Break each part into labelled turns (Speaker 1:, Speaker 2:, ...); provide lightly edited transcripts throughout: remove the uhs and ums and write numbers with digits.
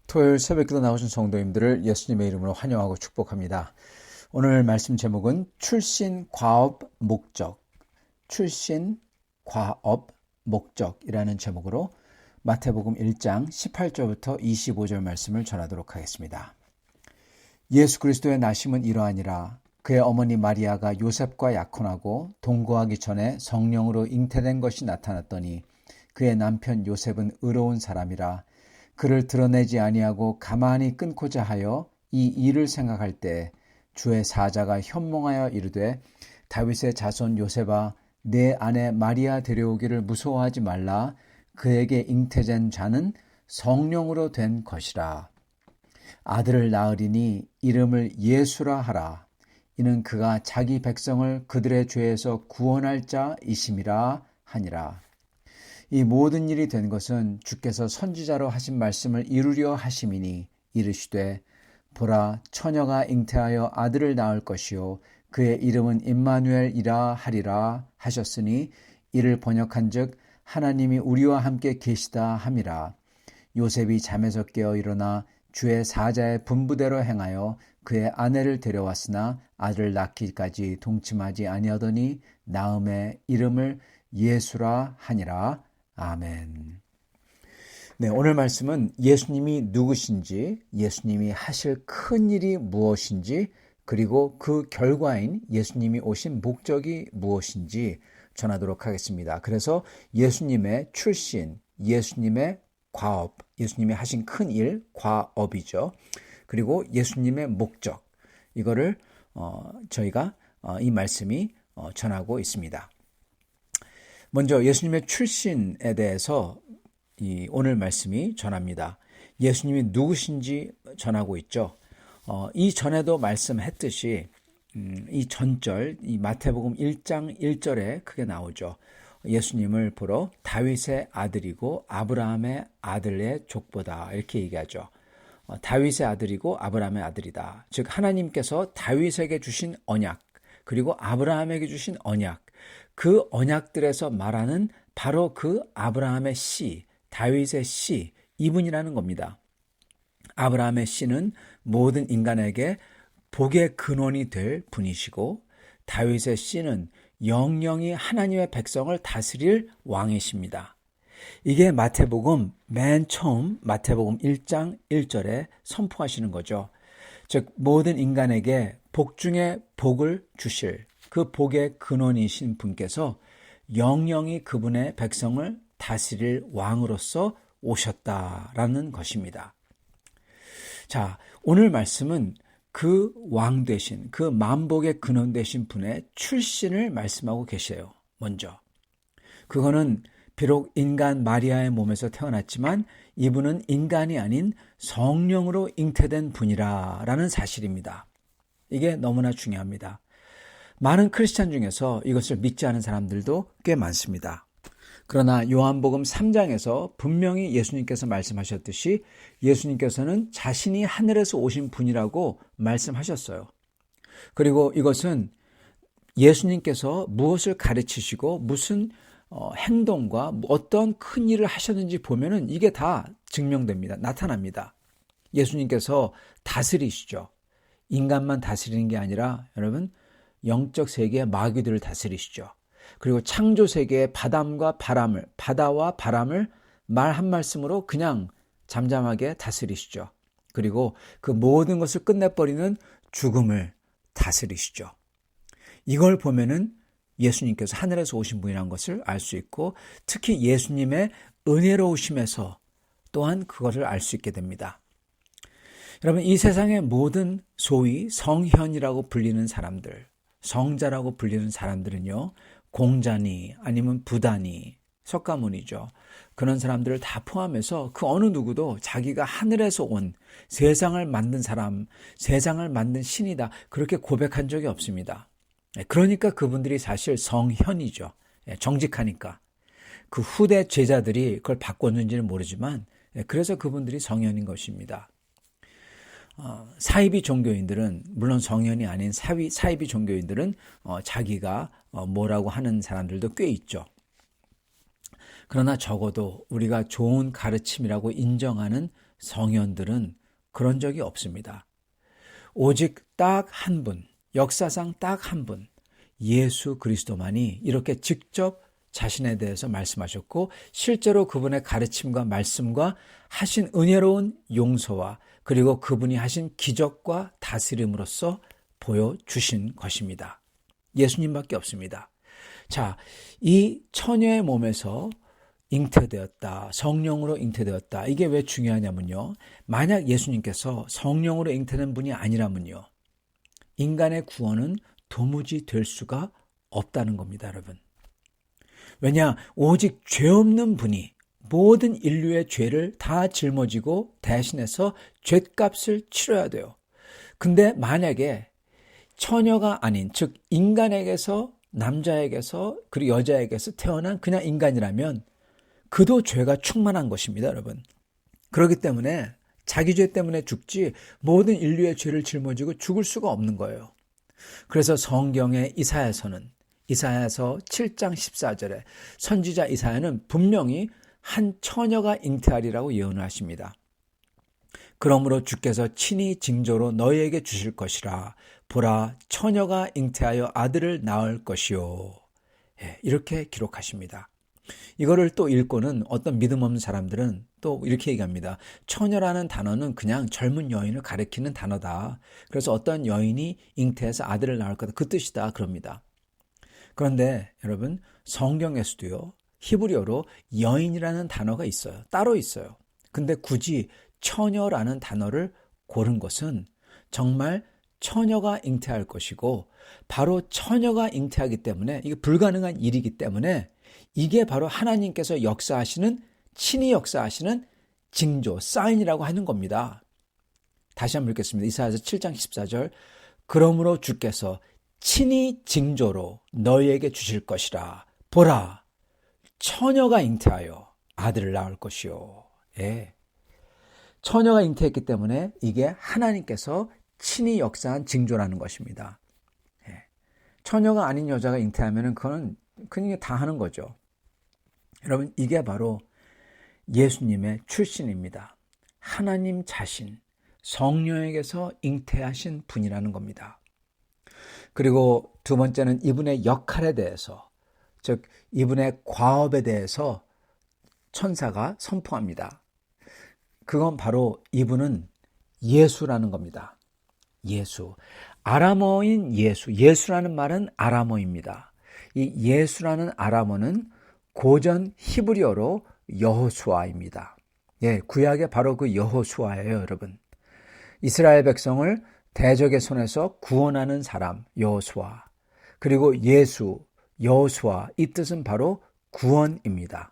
Speaker 1: 토요일 새벽기도 나오신 성도님들을 예수님의 이름으로 환영하고 축복합니다. 오늘 말씀 제목은 출신, 과업, 목적, 출신, 과업, 목적이라는 제목으로 마태복음 1장 18절부터 25절 말씀을 전하도록 하겠습니다. 예수 그리스도의 나심은 이러하니라. 그의 어머니 마리아가 요셉과 약혼하고 동거하기 전에 성령으로 잉태된 것이 나타났더니 그의 남편 요셉은 의로운 사람이라. 그를 드러내지 아니하고 가만히 끊고자 하여 이 일을 생각할 때 주의 사자가 현몽하여 이르되 다윗의 자손 요셉아 내 아내 마리아 데려오기를 무서워하지 말라. 그에게 잉태된 자는 성령으로 된 것이라. 아들을 낳으리니 이름을 예수라 하라. 이는 그가 자기 백성을 그들의 죄에서 구원할 자이심이라 하니라. 이 모든 일이 된 것은 주께서 선지자로 하신 말씀을 이루려 하심이니 이르시되 보라 처녀가 잉태하여 아들을 낳을 것이요 그의 이름은 임마누엘이라 하리라 하셨으니 이를 번역한즉 하나님이 우리와 함께 계시다 함이라. 요셉이 잠에서 깨어 일어나 주의 사자의 분부대로 행하여 그의 아내를 데려왔으나 아들을 낳기까지 동침하지 아니하더니 낳음의 이름을 예수라 하니라. 아멘. 네, 오늘 말씀은 예수님이 누구신지, 예수님이 하실 큰 일이 무엇인지, 그리고 그 결과인 예수님이 오신 목적이 무엇인지 전하도록 하겠습니다. 그래서 예수님의 출신, 예수님의 과업, 예수님이 하신 큰 일, 과업이죠. 그리고 예수님의 목적, 이거를 저희가 이 말씀이 전하고 있습니다. 먼저 예수님의 출신에 대해서 오늘 말씀이 전합니다. 예수님이 누구신지 전하고 있죠. 이전에도 말씀했듯이 이 전절, 이 마태복음 1장 1절에 크게 나오죠. 예수님을 보러 다윗의 아들이고 아브라함의 아들의 족보다 이렇게 얘기하죠. 다윗의 아들이고 아브라함의 아들이다. 즉 하나님께서 다윗에게 주신 언약, 그리고 아브라함에게 주신 언약, 그 언약들에서 말하는 바로 그 아브라함의 씨, 다윗의 씨, 이분이라는 겁니다. 아브라함의 씨는 모든 인간에게 복의 근원이 될 분이시고 다윗의 씨는 영영이 하나님의 백성을 다스릴 왕이십니다. 이게 마태복음 맨 처음 마태복음 1장 1절에 선포하시는 거죠. 즉 모든 인간에게 복 중에 복을 주실 그 복의 근원이신 분께서 영영이 그분의 백성을 다스릴 왕으로서 오셨다라는 것입니다. 자, 오늘 말씀은 그 왕 되신, 그 만복의 근원 되신 분의 출신을 말씀하고 계세요. 먼저. 그거는 비록 인간 마리아의 몸에서 태어났지만 이분은 인간이 아닌 성령으로 잉태된 분이라는 사실입니다. 이게 너무나 중요합니다. 많은 크리스찬 중에서 이것을 믿지 않은 사람들도 꽤 많습니다. 그러나 요한복음 3장에서 분명히 예수님께서 말씀하셨듯이 예수님께서는 자신이 하늘에서 오신 분이라고 말씀하셨어요. 그리고 이것은 예수님께서 무엇을 가르치시고 무슨 행동과 어떤 큰 일을 하셨는지 보면은 이게 다 증명됩니다. 나타납니다. 예수님께서 다스리시죠. 인간만 다스리는 게 아니라 여러분 영적 세계의 마귀들을 다스리시죠. 그리고 창조 세계의 바다와 바람을 말 한 말씀으로 그냥 잠잠하게 다스리시죠. 그리고 그 모든 것을 끝내버리는 죽음을 다스리시죠. 이걸 보면은 예수님께서 하늘에서 오신 분이라는 것을 알 수 있고 특히 예수님의 은혜로우심에서 또한 그것을 알 수 있게 됩니다. 여러분 이 세상의 모든 소위 성현이라고 불리는 사람들, 성자라고 불리는 사람들은요. 공자니 아니면 부다니, 석가모니죠. 그런 사람들을 다 포함해서 그 어느 누구도 자기가 하늘에서 온 세상을 만든 사람, 세상을 만든 신이다 그렇게 고백한 적이 없습니다. 그러니까 그분들이 사실 성현이죠. 정직하니까. 그 후대 제자들이 그걸 바꿨는지는 모르지만 그래서 그분들이 성현인 것입니다. 사이비 종교인들은 물론 성현이 아닌 사이비 종교인들은 자기가 뭐라고 하는 사람들도 꽤 있죠. 그러나 적어도 우리가 좋은 가르침이라고 인정하는 성현들은 그런 적이 없습니다. 오직 딱 한 분, 역사상 딱 한 분, 예수 그리스도만이 이렇게 직접 자신에 대해서 말씀하셨고 실제로 그분의 가르침과 말씀과 하신 은혜로운 용서와 그리고 그분이 하신 기적과 다스림으로써 보여주신 것입니다. 예수님밖에 없습니다. 자, 이 처녀의 몸에서 잉태되었다. 성령으로 잉태되었다. 이게 왜 중요하냐면요. 만약 예수님께서 성령으로 잉태된 분이 아니라면요. 인간의 구원은 도무지 될 수가 없다는 겁니다, 여러분. 왜냐? 오직 죄 없는 분이 모든 인류의 죄를 다 짊어지고 대신해서 죗값을 치러야 돼요. 근데 만약에 처녀가 아닌, 즉 인간에게서 남자에게서 그리고 여자에게서 태어난 그냥 인간이라면 그도 죄가 충만한 것입니다, 여러분. 그렇기 때문에 자기 죄 때문에 죽지 모든 인류의 죄를 짊어지고 죽을 수가 없는 거예요. 그래서 성경의 이사야서는 이사야서 7장 14절에 선지자 이사야는 분명히 한 처녀가 잉태하리라고 예언을 하십니다. 그러므로 주께서 친히 징조로 너희에게 주실 것이라. 보라, 처녀가 잉태하여 아들을 낳을 것이요. 이렇게 기록하십니다. 이거를 또 읽고는 어떤 믿음 없는 사람들은 또 이렇게 얘기합니다. 처녀라는 단어는 그냥 젊은 여인을 가리키는 단어다. 그래서 어떤 여인이 잉태해서 아들을 낳을 거다. 그 뜻이다. 그럽니다. 그런데 여러분, 성경에서도요, 히브리어로 여인이라는 단어가 있어요. 따로 있어요. 근데 굳이 처녀라는 단어를 고른 것은 정말 처녀가 잉태할 것이고 바로 처녀가 잉태하기 때문에 이게 불가능한 일이기 때문에 이게 바로 하나님께서 역사하시는 친히 역사하시는 징조, 사인이라고 하는 겁니다. 다시 한번 읽겠습니다. 이사야서 7장 14절 그러므로 주께서 친히 징조로 너희에게 주실 것이라. 보라, 처녀가 잉태하여 아들을 낳을 것이요. 처녀가 잉태했기 때문에 이게 하나님께서 친히 역사한 징조라는 것입니다. 처녀가 아닌 여자가 잉태하면 그건 그냥 다 하는 거죠. 여러분, 이게 바로 예수님의 출신입니다. 하나님 자신, 성령에게서 잉태하신 분이라는 겁니다. 그리고 두 번째는 이분의 역할에 대해서, 즉 이분의 과업에 대해서 천사가 선포합니다. 그건 바로 이분은 예수라는 겁니다. 예수. 아람어인 예수. 예수라는 말은 아람어입니다. 이 예수라는 아람어는 고전 히브리어로 여호수아입니다. 구약의 바로 그 여호수아예요, 여러분. 이스라엘 백성을 대적의 손에서 구원하는 사람, 여호수아. 그리고 예수, 여호수아, 이 뜻은 바로 구원입니다.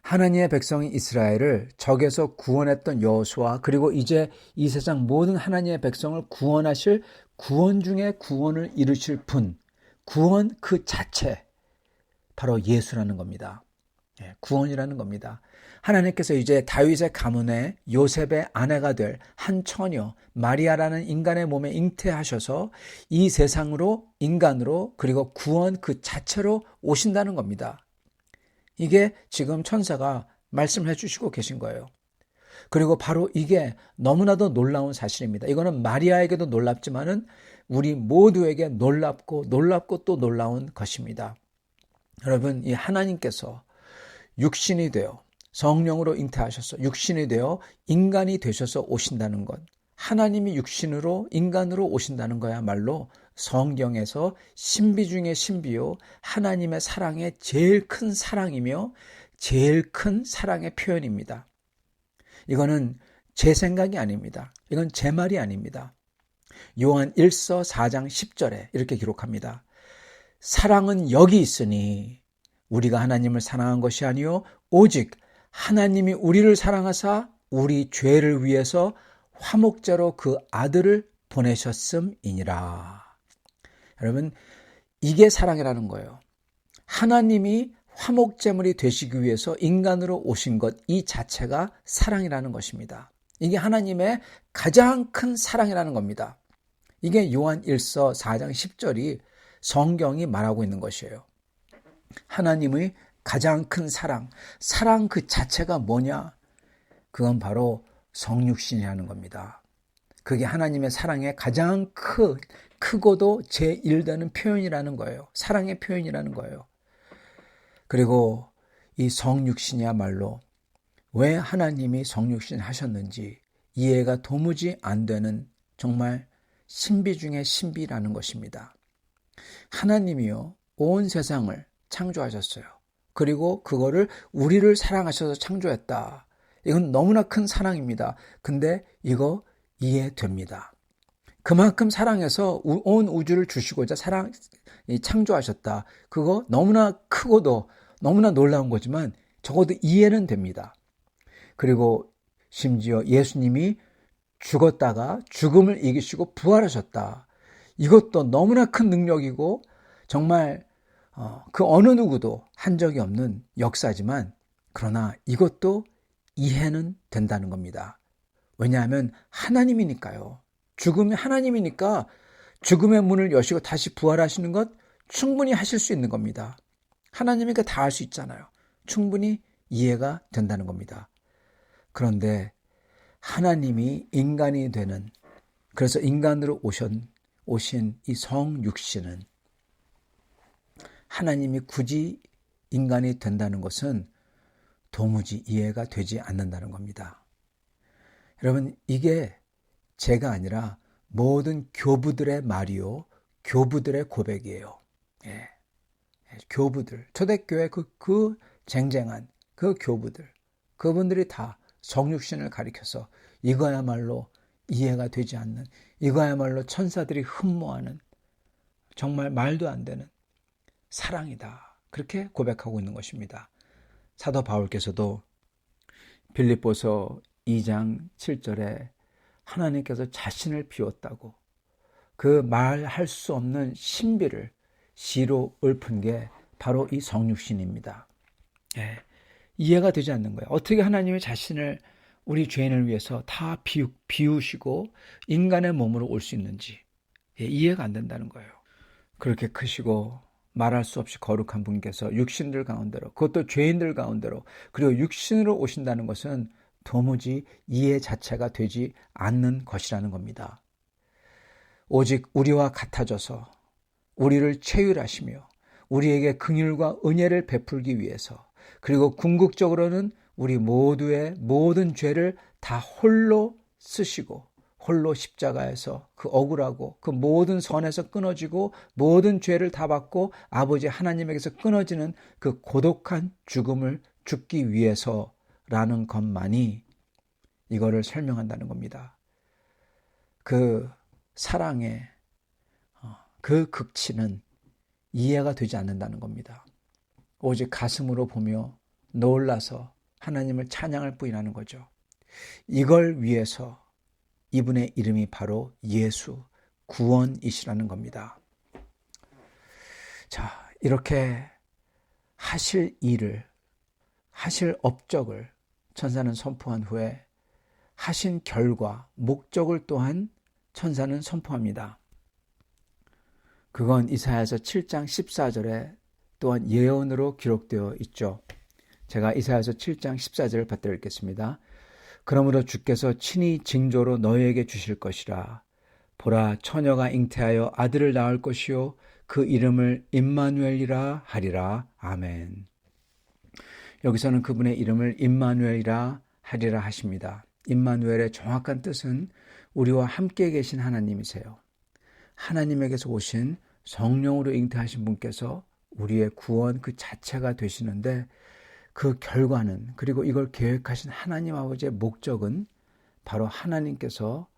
Speaker 1: 하나님의 백성인 이스라엘을 적에서 구원했던 여호수아, 그리고 이제 이 세상 모든 하나님의 백성을 구원하실 구원 중에 구원을 이루실 분, 구원 그 자체, 바로 예수라는 겁니다. 구원이라는 겁니다. 하나님께서 이제 다윗의 가문에 요셉의 아내가 될 한 처녀 마리아라는 인간의 몸에 잉태하셔서 이 세상으로 인간으로 그리고 구원 그 자체로 오신다는 겁니다. 이게 지금 천사가 말씀해 주시고 계신 거예요. 그리고 바로 이게 너무나도 놀라운 사실입니다. 이거는 마리아에게도 놀랍지만은 우리 모두에게 놀랍고 또 놀라운 것입니다. 여러분, 이 하나님께서 육신이 되어 성령으로 잉태하셔서 육신이 되어 인간이 되셔서 오신다는 것, 하나님이 육신으로 인간으로 오신다는 거야말로 성경에서 신비 중의 신비요, 하나님의 사랑의 제일 큰 사랑이며 제일 큰 사랑의 표현입니다. 이거는 제 생각이 아닙니다. 이건 제 말이 아닙니다. 요한 1서 4장 10절에 이렇게 기록합니다. 사랑은 여기 있으니 우리가 하나님을 사랑한 것이 아니요 오직 하나님이 우리를 사랑하사 우리 죄를 위해서 화목제로 그 아들을 보내셨음이니라. 여러분, 이게 사랑이라는 거예요. 하나님이 화목제물이 되시기 위해서 인간으로 오신 것, 이 자체가 사랑이라는 것입니다. 이게 하나님의 가장 큰 사랑이라는 겁니다. 이게 요한 1서 4장 10절이 성경이 말하고 있는 것이에요. 하나님의 가장 큰 사랑 그 자체가 뭐냐? 그건 바로 성육신이라는 겁니다. 그게 하나님의 사랑의 가장 크고도 제1되는 표현이라는 거예요. 사랑의 표현이라는 거예요. 그리고 이 성육신이야말로 왜 하나님이 성육신 하셨는지 이해가 도무지 안 되는 정말 신비 중의 신비라는 것입니다. 하나님이요, 온 세상을 창조하셨어요. 그리고 그거를 우리를 사랑하셔서 창조했다. 이건 너무나 큰 사랑입니다. 근데 이거 이해됩니다. 그만큼 사랑해서 온 우주를 주시고자 창조하셨다. 그거 너무나 크고도 너무나 놀라운 거지만 적어도 이해는 됩니다. 그리고 심지어 예수님이 죽었다가 죽음을 이기시고 부활하셨다. 이것도 너무나 큰 능력이고 정말 그 어느 누구도 한 적이 없는 역사지만 그러나 이것도 이해는 된다는 겁니다. 왜냐하면 하나님이니까요. 죽음이 하나님이니까 죽음의 문을 여시고 다시 부활하시는 것 충분히 하실 수 있는 겁니다. 하나님이니까 다 할 수 있잖아요. 충분히 이해가 된다는 겁니다. 그런데 하나님이 인간이 되는, 그래서 인간으로 오신 이 성육신은 하나님이 굳이 인간이 된다는 것은 도무지 이해가 되지 않는다는 겁니다. 여러분, 이게 제가 아니라 모든 교부들의 말이요, 교부들의 고백이에요. 예. 교부들, 초대교회 그 쟁쟁한 그 교부들, 그분들이 다 성육신을 가리켜서 이거야말로 이해가 되지 않는, 이거야말로 천사들이 흠모하는 정말 말도 안 되는 사랑이다. 그렇게 고백하고 있는 것입니다. 사도 바울께서도 빌립보서 2장 7절에 하나님께서 자신을 비웠다고 그 말할 수 없는 신비를 시로 읊은 게 바로 이 성육신입니다. 예, 이해가 되지 않는 거예요. 어떻게 하나님이 자신을 우리 죄인을 위해서 다 비우시고 인간의 몸으로 올 수 있는지 이해가 안 된다는 거예요. 그렇게 크시고 말할 수 없이 거룩한 분께서 육신들 가운데로, 그것도 죄인들 가운데로, 그리고 육신으로 오신다는 것은 도무지 이해 자체가 되지 않는 것이라는 겁니다. 오직 우리와 같아져서 우리를 체휼하시며 우리에게 긍휼과 은혜를 베풀기 위해서, 그리고 궁극적으로는 우리 모두의 모든 죄를 다 홀로 쓰시고 홀로 십자가에서 그 억울하고 그 모든 선에서 끊어지고 모든 죄를 다 받고 아버지 하나님에게서 끊어지는 그 고독한 죽음을 죽기 위해서라는 것만이 이거를 설명한다는 겁니다. 그 사랑의 그 극치는 이해가 되지 않는다는 겁니다. 오직 가슴으로 보며 놀라서 하나님을 찬양할 뿐이라는 거죠. 이걸 위해서 이분의 이름이 바로 예수, 구원이시라는 겁니다. 자, 이렇게 하실 일을, 하실 업적을 천사는 선포한 후에 하신 결과, 목적을 또한 천사는 선포합니다. 그건 이사야서 7장 14절에 또한 예언으로 기록되어 있죠. 제가 이사야서 7장 14절을 받들어 읽겠습니다. 그러므로 주께서 친히 징조로 너희에게 주실 것이라. 보라, 처녀가 잉태하여 아들을 낳을 것이요 그 이름을 임마누엘이라 하리라. 아멘. 여기서는 그분의 이름을 임마누엘이라 하리라 하십니다. 임마누엘의 정확한 뜻은 우리와 함께 계신 하나님이세요. 하나님에게서 오신 성령으로 잉태하신 분께서 우리의 구원 그 자체가 되시는데, 그 결과는, 그리고 이걸 계획하신 하나님 아버지의 목적은 바로 하나님께서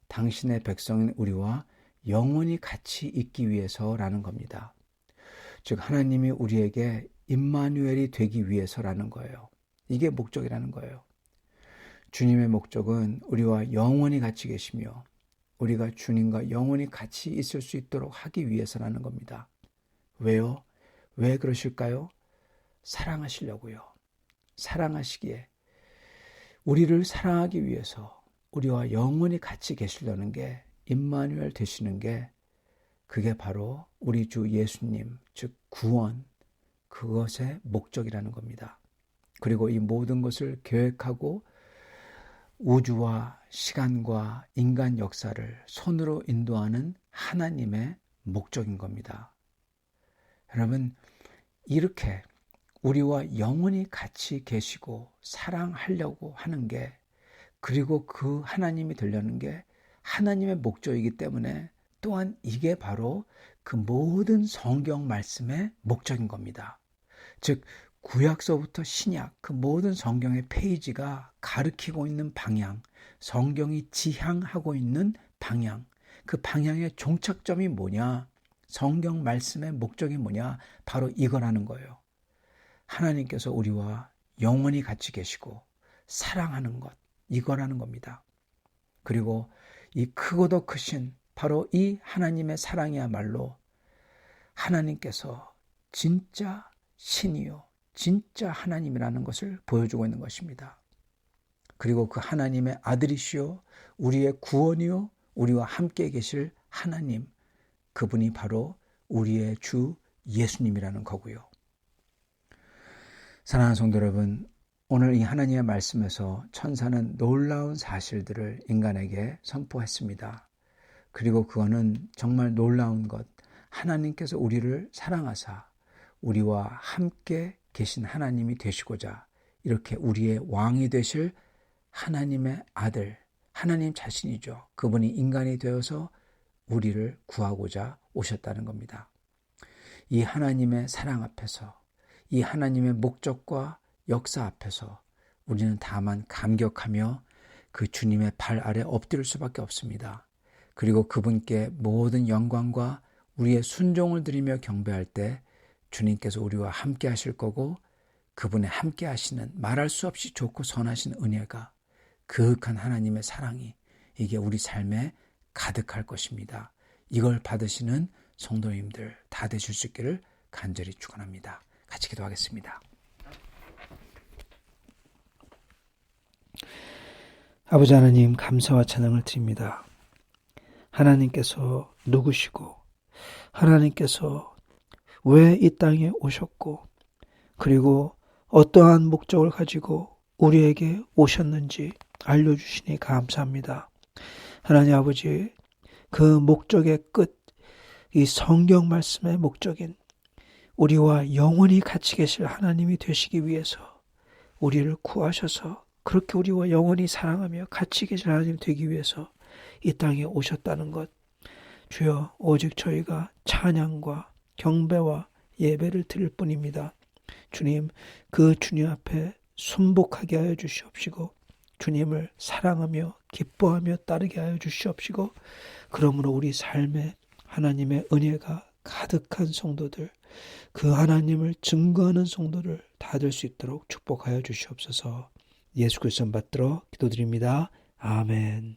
Speaker 1: 당신의 백성인 우리와 영원히 같이 있기 위해서라는 겁니다. 즉 하나님이 우리에게 임마누엘이 되기 위해서라는 거예요. 이게 목적이라는 거예요. 주님의 목적은 우리와 영원히 같이 계시며 우리가 주님과 영원히 같이 있을 수 있도록 하기 위해서라는 겁니다. 왜요? 왜 그러실까요? 사랑하시려고요. 사랑하시기에, 우리를 사랑하기 위해서 우리와 영원히 같이 계시려는 게, 임마누엘 되시는 게, 그게 바로 우리 주 예수님, 즉 구원, 그것의 목적이라는 겁니다. 그리고 이 모든 것을 계획하고 우주와 시간과 인간 역사를 손으로 인도하는 하나님의 목적인 겁니다. 여러분, 이렇게 우리와 영원히 같이 계시고 사랑하려고 하는 게, 그리고 그 하나님이 되려는 게 하나님의 목적이기 때문에 또한 이게 바로 그 모든 성경 말씀의 목적인 겁니다. 즉 구약서부터 신약 그 모든 성경의 페이지가 가리키고 있는 방향, 성경이 지향하고 있는 방향, 그 방향의 종착점이 뭐냐, 성경 말씀의 목적이 뭐냐, 바로 이거라는 거예요. 하나님께서 우리와 영원히 같이 계시고 사랑하는 것, 이거라는 겁니다. 그리고 이 크고도 크신 바로 이 하나님의 사랑이야말로 하나님께서 진짜 신이요, 진짜 하나님이라는 것을 보여주고 있는 것입니다. 그리고 그 하나님의 아들이시요, 우리의 구원이요, 우리와 함께 계실 하나님, 그분이 바로 우리의 주 예수님이라는 거고요. 사랑하는 성도 여러분, 오늘 이 하나님의 말씀에서 천사는 놀라운 사실들을 인간에게 선포했습니다. 그리고 그거는 정말 놀라운 것, 하나님께서 우리를 사랑하사 우리와 함께 계신 하나님이 되시고자 이렇게 우리의 왕이 되실 하나님의 아들, 하나님 자신이죠. 그분이 인간이 되어서 우리를 구하고자 오셨다는 겁니다. 이 하나님의 사랑 앞에서, 이 하나님의 목적과 역사 앞에서 우리는 다만 감격하며 그 주님의 발 아래 엎드릴 수밖에 없습니다. 그리고 그분께 모든 영광과 우리의 순종을 드리며 경배할 때 주님께서 우리와 함께 하실 거고, 그분의 함께 하시는 말할 수 없이 좋고 선하신 은혜가, 그윽한 하나님의 사랑이 이게 우리 삶에 가득할 것입니다. 이걸 받으시는 성도님들 다 되실 수 있기를 간절히 축원합니다. 같이 기도하겠습니다.
Speaker 2: 아버지 하나님, 감사와 찬양을 드립니다. 하나님께서 누구시고, 하나님께서 왜 이 땅에 오셨고, 그리고 어떠한 목적을 가지고 우리에게 오셨는지 알려주시니 감사합니다. 하나님 아버지, 그 목적의 끝, 이 성경 말씀의 목적인 우리와 영원히 같이 계실 하나님이 되시기 위해서 우리를 구하셔서 그렇게 우리와 영원히 사랑하며 같이 계실 하나님 되기 위해서 이 땅에 오셨다는 것, 주여, 오직 저희가 찬양과 경배와 예배를 드릴 뿐입니다. 주님, 그 주님 앞에 순복하게 하여 주시옵시고, 주님을 사랑하며 기뻐하며 따르게 하여 주시옵시고, 그러므로 우리 삶에 하나님의 은혜가 가득한 성도들, 그 하나님을 증거하는 성도를 다 될 수 있도록 축복하여 주시옵소서. 예수 그리스도 받들어 기도드립니다. 아멘.